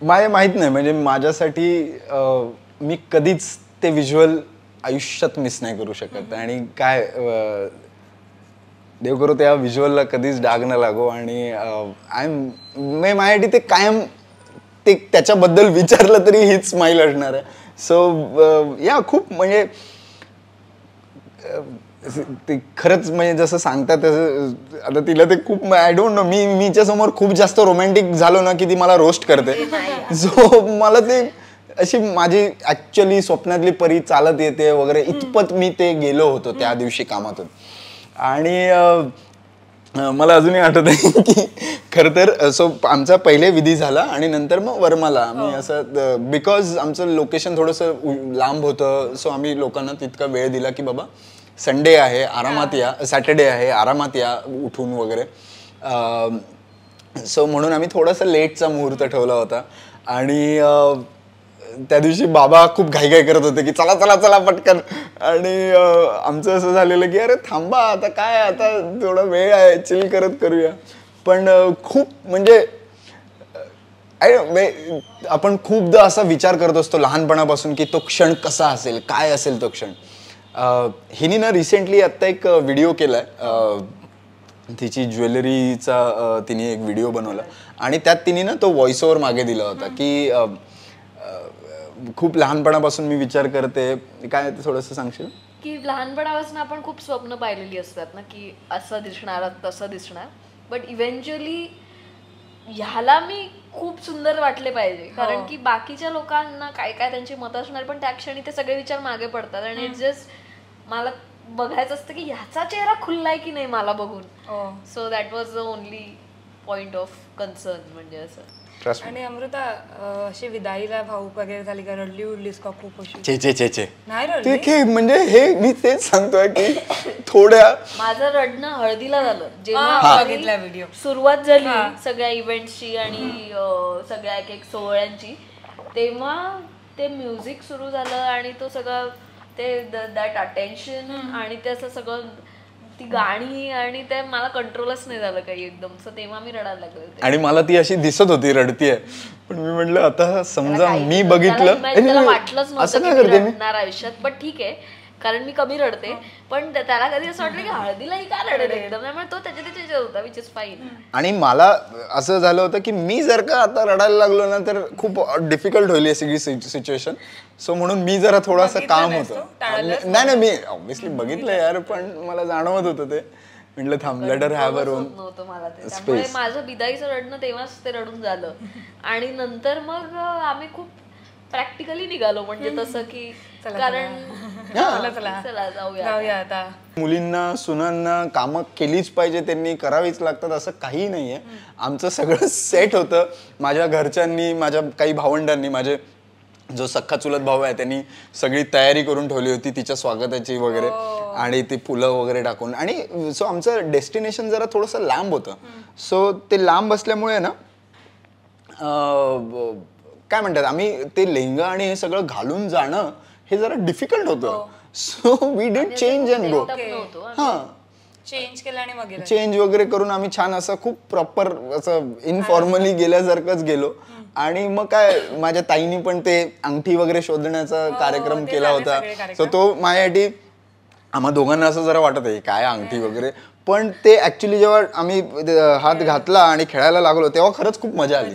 मला माहित नाही, म्हणजे माझ्यासाठी मी कधीच ते व्हिज्युअल आयुष्यात मिस नाही करू शकत. आणि काय देव करो त्या व्हिज्युअलला कधीच डाग न लागो. आणि माझ्यासाठी ते कायम ते त्याच्याबद्दल विचारलं तरी हीच स्माईल असणार आहे. सो या खूप म्हणजे ते खरंच म्हणजे जसं सांगतात तसं आता तिला ते खूप आय डोंट नो, मीच्या समोर खूप जास्त रोमॅन्टिक झालो ना की ती मला रोस्ट करते. सो मला ते अशी माझी ऍक्च्युअली स्वप्नातली परी चालत येते वगैरे इतपत मी ते गेलो होतो त्या दिवशी कामातून. आणि मला अजूनही आठवत आहे की खरं तर सो आमचा पहिले विधी झाला आणि नंतर मग वर्माला आम्ही असं बिकॉज आमचं लोकेशन थोडंसं लांब होतं. सो आम्ही लोकांना तितका वेळ दिला की बाबा संडे आहे आरामात या, सॅटर्डे आहे आरामात या उठून वगैरे. सो म्हणून आम्ही थोडासा लेटचा मुहूर्त ठेवला होता. आणि त्या दिवशी बाबा खूप घाईघाई करत होते की चला चला चला पटकन. आणि आमचं असं झालेलं की अरे थांबा आता काय, आता थोडा वेळ आहे, चिल करत करूया. पण खूप म्हणजे आपण खूपदा असा विचार करत असतो लहानपणापासून की तो क्षण कसा असेल, काय असेल तो क्षण. हिनी ना रिसेंटली आत्ता एक व्हिडिओ केलाय, तिची ज्वेलरीचा तिने एक व्हिडिओ बनवला आणि त्यात तिने ना तो व्हॉइस ओव्हर मागे दिला होता की खूप लहानपणापासून मी विचार करते. काय थोडंसं सांगशील? की लहानपणापासून आपण खूप स्वप्न पाहिलेली असतात ना की असं दिसणार तसं दिसणार, बट इव्हेंच्युअली ह्याला मी खूप सुंदर वाटले पाहिजे. कारण की बाकीच्या लोकांना काय काय त्यांची मतं असणार, पण त्या क्षणी ते सगळे विचार मागे पडतात. आणि इट्स जस्ट मला बघायचं असतं की ह्याचा चेहरा खुललाय की नाही मला बघून. So that was the only point of concern. म्हणजे असं. आणि अमृता अशी विदाईला भाऊक वगैरे झाली का, रडली उडलीस का खूप अशी? चे नाही रडली म्हणजे हे मी तेच सांगतोय की थोड्या माझं रडणं हळदीला झालं जेव्हा बघितला व्हिडिओ. सुरुवात झाली सगळ्या इव्हेंट्सची आणि सगळ्या एक एक सोहळ्यांची, तेव्हा ते म्युझिक सुरू झालं आणि तो सगळं ते दॅट अटेन्शन आणि ते असं सगळं ती गाणी आणि ते मला कंट्रोलच नाही झालं काही एकदम. सो तेव्हा मी रडायला लागले. आणि मला ती अशी दिसत होती रडतीये, पण मी म्हटलं आता समजा मी बघितलं वाटलंच नव्हतं रडणार आयुष्यात. बट ठीक आहे, कारण मी कमी रडते, पण त्याला कधी असं वाटलं की हळदीलाही का रडत एकदम. त्यामुळे तो त्याच्या होता, विच इज फाईन. आणि मला असं झालं होतं की मी जर का आता रडायला लागलो ना तर खूप डिफिकल्ट होईल सगळी सिच्युएशन. सो म्हणून मी जरा थोडासा काम होतं. नाही मी ऑब्व्हियसली बघितलं यार, पण मला जाणवत होतं ते. म्हटलं थांब, let her have her own space. माझं बिदाईचं रडणं तेव्हाच ते रडून झालं. आणि नंतर मग आम्ही खूप प्रॅक्टिकली निघालो, म्हणजे तसं की कारण चला जाऊया आता. मुलींना सुनांना कामं केलीच पाहिजे, त्यांनी करावीच लागतात असं काही नाहीये. आमचं सगळं सेट होतं. माझ्या घरच्यांनी, माझ्या काही भावंडांनी, माझे जो सख्खा चुलत भाऊ आहे त्यांनी सगळी तयारी करून ठेवली होती तिच्या स्वागताची वगैरे. आणि ती फुलं वगैरे टाकून. आणि सो आमचं डेस्टिनेशन जरा थोडंसं लांब होतं. सो ते लांब असल्यामुळे ना काय म्हणतात, आम्ही ते लेहंगा आणि हे सगळं घालून जाणं हे जरा डिफिकल्ट होतं. So we did change and go. Change केलं आणि मग चेंज वगैरे करून आम्ही छान असं खूप प्रॉपर असं इनफॉर्मली गेल्यासारखंच गेलो. आणि मग काय माझ्या ताईनी पण ते अंगठी वगैरे शोधण्याचा कार्यक्रम केला होता. सो तो माझ्यासाठी आम्हा दोघांना असं जरा वाटत आहे काय अंगठी वगैरे, पण ते ऍक्च्युली जेव्हा आम्ही हात घातला आणि खेळायला लागलो तेव्हा खरंच खूप मजा आली.